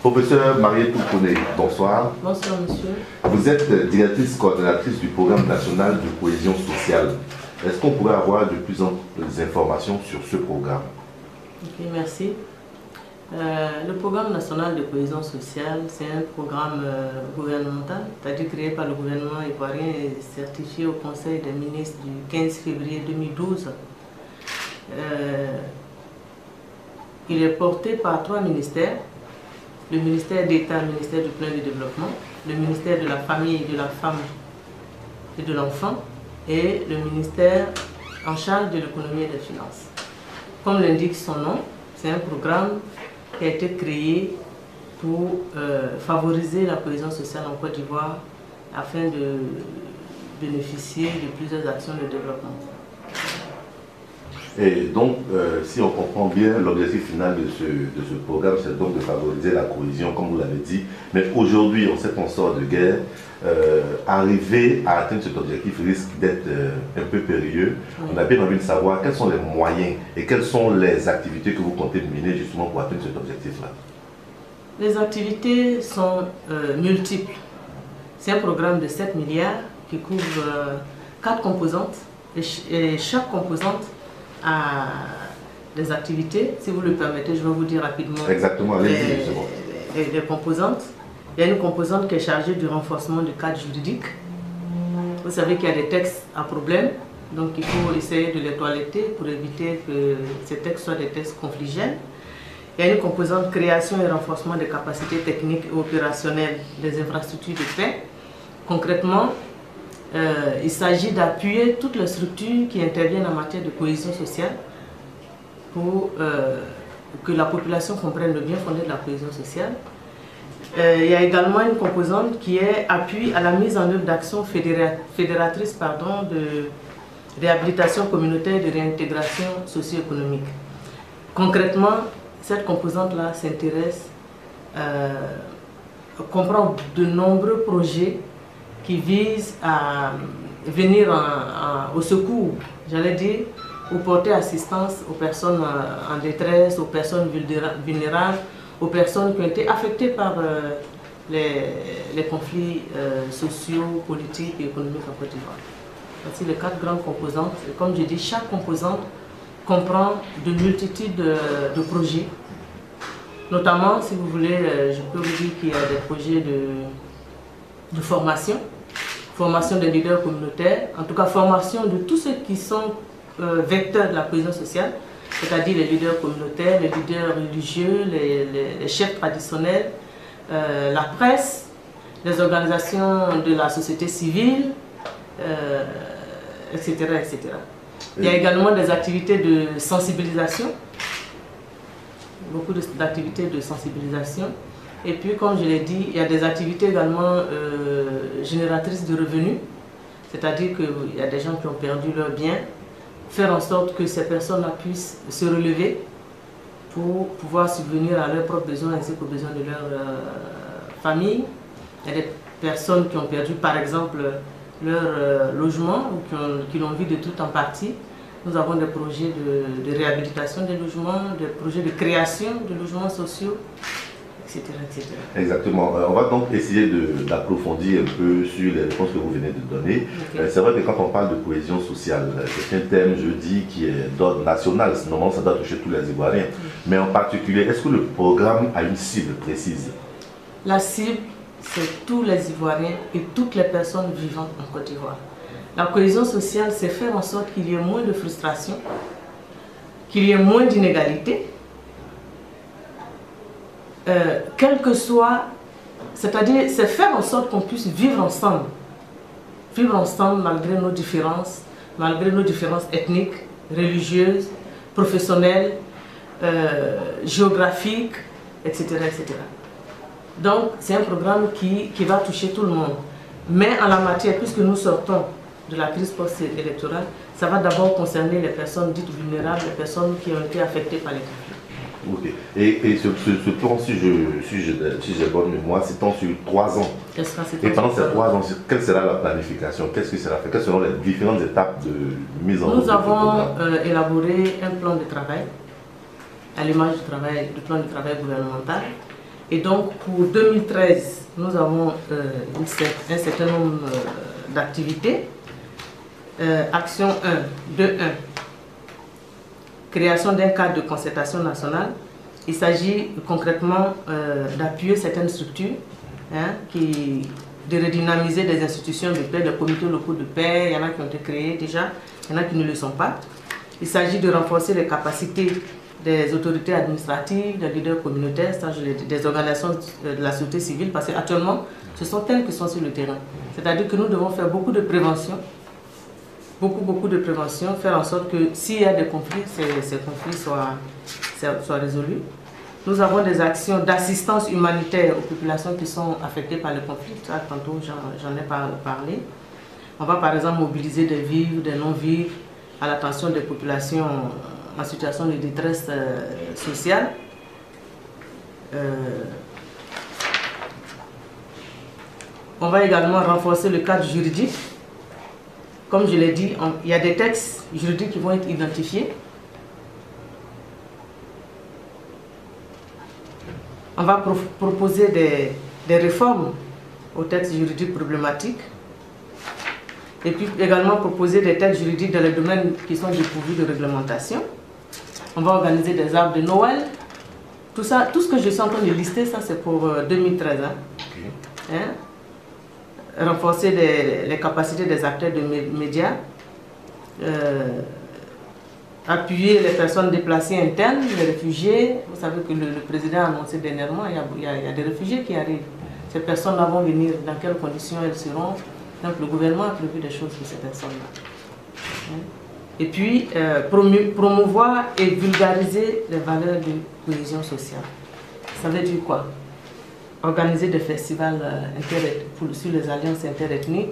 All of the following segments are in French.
Professeur Mariette Toukouné, bonsoir. Bonsoir monsieur. Vous êtes directrice coordonnatrice du programme national de cohésion sociale. Est-ce qu'on pourrait avoir de plus en plus d'informations sur ce programme? Ok, merci. Le programme national de cohésion sociale, c'est un programme gouvernemental, c'est-à-dire créé par le gouvernement ivoirien et certifié au Conseil des ministres du 15 février 2012. Il est porté par 3 ministères. Le ministère d'État, le ministère du Plan de Développement, le ministère de la Famille, de la Femme et de l'Enfant et le ministère en charge de l'économie et des finances. Comme l'indique son nom, c'est un programme qui a été créé pour favoriser la cohésion sociale en Côte d'Ivoire afin de bénéficier de plusieurs actions de développement. Et donc, si on comprend bien, l'objectif final de ce programme, c'est donc de favoriser la cohésion, comme vous l'avez dit. Mais aujourd'hui, on sait qu'on sort de guerre. Arriver à atteindre cet objectif risque d'être un peu périlleux. Oui. On a bien envie de savoir quels sont les moyens et quelles sont les activités que vous comptez mener justement pour atteindre cet objectif-là. Les activités sont multiples. C'est un programme de 7 milliards qui couvre 4 composantes et chaque composante à des activités. Si vous le permettez, je vais vous dire rapidement. Exactement, les composantes. Il y a une composante qui est chargée du renforcement du cadre juridique. Vous savez qu'il y a des textes à problème, donc il faut essayer de les toiletter pour éviter que ces textes soient des textes conflictuels. Il y a une composante création et renforcement des capacités techniques et opérationnelles des infrastructures de paix. Concrètement, il s'agit d'appuyer toutes les structures qui interviennent en matière de cohésion sociale pour que la population comprenne le bien fondé de la cohésion sociale. Il y a également une composante qui est appui à la mise en œuvre d'actions fédératrices de réhabilitation communautaire et de réintégration socio-économique. Concrètement, cette composante-là s'intéresse, comprend de nombreux projets qui visent à venir au secours, j'allais dire, ou porter assistance aux personnes en détresse, aux personnes vulnérables, aux personnes qui ont été affectées par les conflits sociaux, politiques et économiques en Côte d'Ivoire. Voici les 4 grandes composantes. Et comme je dis, chaque composante comprend de multitudes de projets. Notamment, si vous voulez, je peux vous dire qu'il y a des projets de formation des leaders communautaires, en tout cas formation de tous ceux qui sont vecteurs de la cohésion sociale, c'est-à-dire les leaders communautaires, les leaders religieux, les chefs traditionnels, la presse, les organisations de la société civile, etc., etc. Il y a également des activités de sensibilisation, beaucoup d'activités de sensibilisation. Et puis, comme je l'ai dit, il y a des activités également génératrices de revenus, c'est-à-dire qu'il y a des gens qui ont perdu leurs biens, faire en sorte que ces personnes-là puissent se relever pour pouvoir subvenir à leurs propres besoins ainsi qu'aux besoins de leur famille. Il y a des personnes qui ont perdu par exemple leur logement ou qui l'ont vu de tout en partie. Nous avons des projets de réhabilitation des logements, des projets de création de logements sociaux, etc. etc. Exactement. On va donc essayer d'approfondir un peu sur les réponses que vous venez de donner. Okay. C'est vrai que quand on parle de cohésion sociale, c'est un thème, je dis, qui est d'ordre national. Normalement, ça doit toucher tous les Ivoiriens. Mais en particulier, est-ce que le programme a une cible précise? La cible, c'est tous les Ivoiriens et toutes les personnes vivant en Côte d'Ivoire. La cohésion sociale, c'est faire en sorte qu'il y ait moins de frustration, qu'il y ait moins d'inégalités, quel que soit, c'est-à-dire c'est faire en sorte qu'on puisse vivre ensemble malgré nos différences ethniques, religieuses, professionnelles, géographiques, etc., etc. Donc c'est un programme qui va toucher tout le monde. Mais en la matière, puisque nous sortons de la crise post-électorale, ça va d'abord concerner les personnes dites vulnérables, les personnes qui ont été affectées par les conflits. Ok. Et ce plan, si j'ai bonne mémoire, s'étend sur 3 ans. Et pendant ces 3 ans, quelle sera la planification? Qu'est-ce qui sera fait? Quelles seront les différentes étapes de mise en œuvre? Nous avons élaboré un plan de travail, à l'image du plan de travail gouvernemental. Et donc pour 2013, nous avons un certain nombre d'activités. Action 1, 2.1, création d'un cadre de concertation nationale. Il s'agit concrètement d'appuyer certaines structures, de redynamiser des institutions de paix, des comités locaux de paix. Il y en a qui ont été créés déjà, il y en a qui ne le sont pas. Il s'agit de renforcer les capacités des autorités administratives, des leaders communautaires, des organisations de la société civile, parce qu'actuellement, ce sont elles qui sont sur le terrain. C'est-à-dire que nous devons faire beaucoup de prévention, beaucoup de prévention, faire en sorte que s'il y a des conflits, ces conflits soient résolus. Nous avons des actions d'assistance humanitaire aux populations qui sont affectées par le conflit. Ça, tantôt, j'en ai parlé. On va par exemple mobiliser des vivres, des non-vivres à l'attention des populations en situation de détresse sociale. On va également renforcer le cadre juridique. Comme je l'ai dit, il y a des textes juridiques qui vont être identifiés. On va proposer des réformes aux textes juridiques problématiques. Et puis également proposer des textes juridiques dans les domaines qui sont dépourvus de réglementation. On va organiser des arbres de Noël. Tout ça, tout ce que je suis en train de lister, ça c'est pour 2013. Renforcer les capacités des acteurs de médias. Appuyer les personnes déplacées internes, les réfugiés. Vous savez que le président a annoncé dernièrement, il y a des réfugiés qui arrivent. Ces personnes-là vont venir, dans quelles conditions elles seront. Donc le gouvernement a prévu des choses pour ces personnes-là. Et puis, promouvoir et vulgariser les valeurs de cohésion sociale. Ça veut dire quoi? Organiser des festivals sur les alliances interethniques,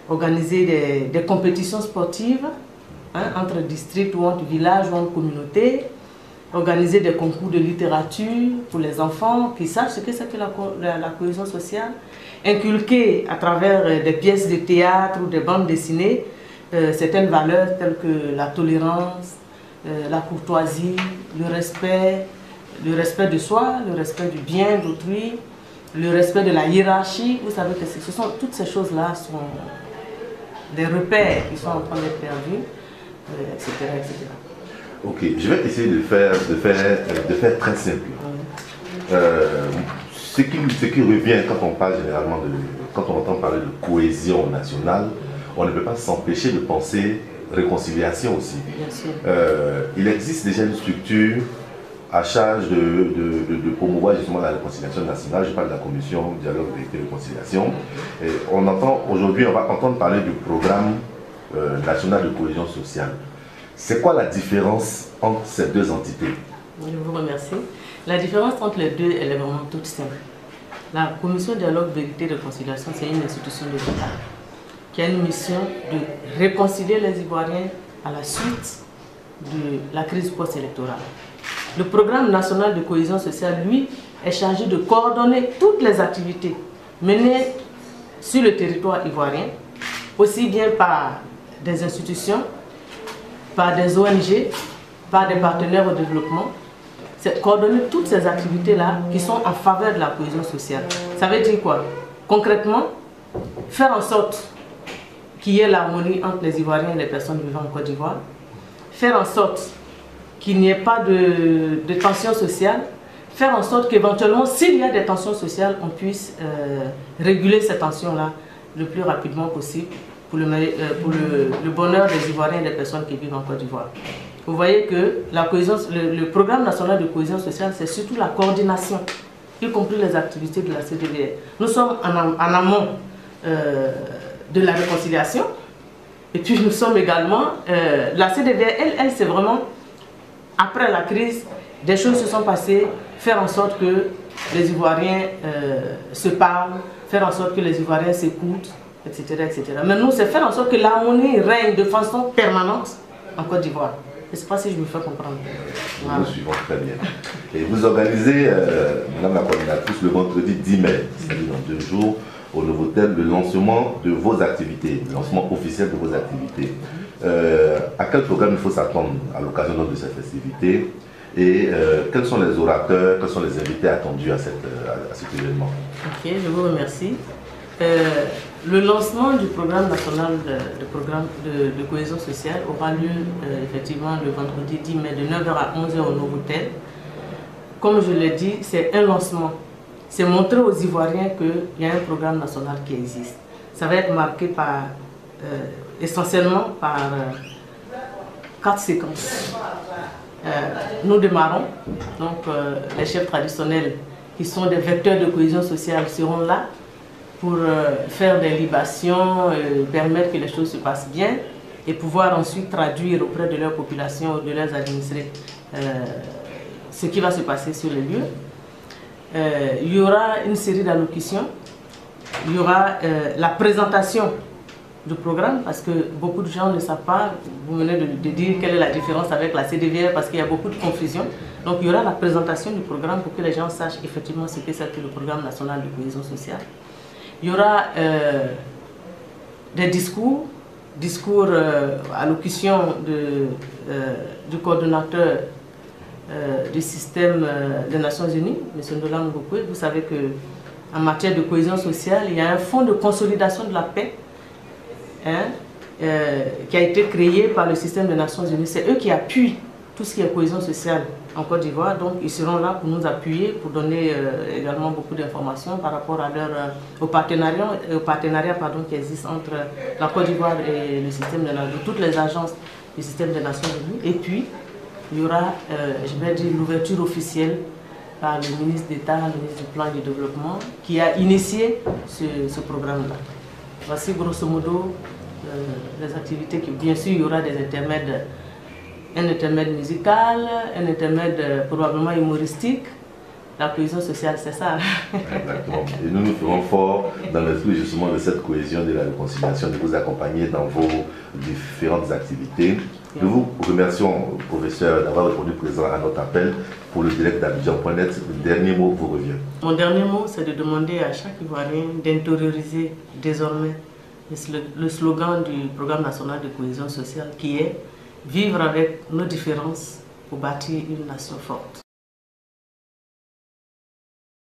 organiser des compétitions sportives entre districts ou entre villages ou entre communautés, organiser des concours de littérature pour les enfants qui sachent ce que c'est que la cohésion sociale, inculquer à travers des pièces de théâtre ou des bandes dessinées certaines valeurs telles que la tolérance, la courtoisie, le respect de soi, le respect du bien d'autrui, le respect de la hiérarchie. Vous savez que toutes ces choses-là sont des repères qui sont en train d'être perdus, etc., etc. Ok, je vais essayer de faire très simple. Ce qui revient quand on parle généralement quand on entend parler de cohésion nationale, on ne peut pas s'empêcher de penser réconciliation aussi. Bien sûr. Il existe déjà une structure à charge de promouvoir justement la réconciliation nationale. Je parle de la commission dialogue, vérité, réconciliation. Et aujourd'hui, on va entendre parler du programme national de cohésion sociale. C'est quoi la différence entre ces deux entités? Je vous remercie. La différence entre les deux, elle est vraiment toute simple. La commission dialogue, vérité, réconciliation, c'est une institution de l'État qui a une mission de réconcilier les Ivoiriens à la suite de la crise post-électorale. Le programme national de cohésion sociale, lui, est chargé de coordonner toutes les activités menées sur le territoire ivoirien, aussi bien par des institutions, par des ONG, par des partenaires au développement. C'est coordonner toutes ces activités-là qui sont en faveur de la cohésion sociale. Ça veut dire quoi? Concrètement, faire en sorte qu'il y ait l'harmonie entre les Ivoiriens et les personnes vivant en Côte d'Ivoire, faire en sorte qu'il n'y ait pas de tensions sociales, faire en sorte qu'éventuellement, s'il y a des tensions sociales, on puisse réguler ces tensions-là le plus rapidement possible pour le bonheur des Ivoiriens et des personnes qui vivent en Côte d'Ivoire. Vous voyez que le programme national de cohésion sociale, c'est surtout la coordination, y compris les activités de la CDVR. Nous sommes en amont de la réconciliation, et puis nous sommes également, la CDVR, elle c'est vraiment, après la crise, des choses se sont passées, faire en sorte que les Ivoiriens se parlent, faire en sorte que les Ivoiriens s'écoutent, etc., etc. Mais nous, c'est faire en sorte que l'harmonie règne de façon permanente en Côte d'Ivoire. Je ne sais pas si je me fais comprendre. Nous suivons très bien. Et vous organisez, Madame la coordinatrice, le vendredi 10 mai, c'est-à-dire dans 2 jours, au Novotel, le lancement de vos activités, le lancement officiel de vos activités. À quel programme il faut s'attendre à l'occasion de cette festivité? et quels sont les orateurs, quels sont les invités attendus à cet événement? Ok, je vous remercie. Le lancement du programme national de cohésion sociale aura lieu effectivement le vendredi 10 mai de 9h à 11h au Novotel. Comme je l'ai dit, c'est un lancement. C'est montrer aux Ivoiriens qu'il y a un programme national qui existe. Ça va être marqué par, essentiellement par 4 séquences. Nous démarrons, donc les chefs traditionnels qui sont des vecteurs de cohésion sociale seront là pour faire des libations, permettre que les choses se passent bien et pouvoir ensuite traduire auprès de leur population ou de leurs administrés ce qui va se passer sur les lieux. Il y aura une série d'allocutions, il y aura la présentation du programme parce que beaucoup de gens ne savent pas, vous venez de dire quelle est la différence avec la CDVR parce qu'il y a beaucoup de confusion. Donc il y aura la présentation du programme pour que les gens sachent effectivement ce que c'est que le programme national de cohésion sociale. Il y aura des discours allocution du coordonnateur du système des Nations Unies, M. Ndola Ngokwe. Vous savez qu'en matière de cohésion sociale, il y a un fonds de consolidation de la paix qui a été créé par le système des Nations Unies. C'est eux qui appuient tout ce qui est cohésion sociale en Côte d'Ivoire. Donc ils seront là pour nous appuyer, pour donner également beaucoup d'informations par rapport à au partenariat qui existe entre la Côte d'Ivoire et le système de toutes les agences du système des Nations Unies. Et puis, il y aura, je vais dire, l'ouverture officielle par le ministre d'État, le ministre du Plan et du Développement, qui a initié ce programme-là. Voici grosso modo les activités qui, bien sûr, il y aura des intermèdes, un intermède musical, un intermède probablement humoristique. La cohésion sociale, c'est ça. Exactement. Et nous nous ferons fort dans l'esprit justement de cette cohésion, de la réconciliation, de vous accompagner dans vos différentes activités. Nous vous remercions, professeur, d'avoir répondu présent à notre appel pour le direct d'Abidjan.net. Le dernier mot vous revient. Mon dernier mot, c'est de demander à chaque Ivoirien d'intérioriser désormais le slogan du programme national de cohésion sociale qui est « Vivre avec nos différences pour bâtir une nation forte ».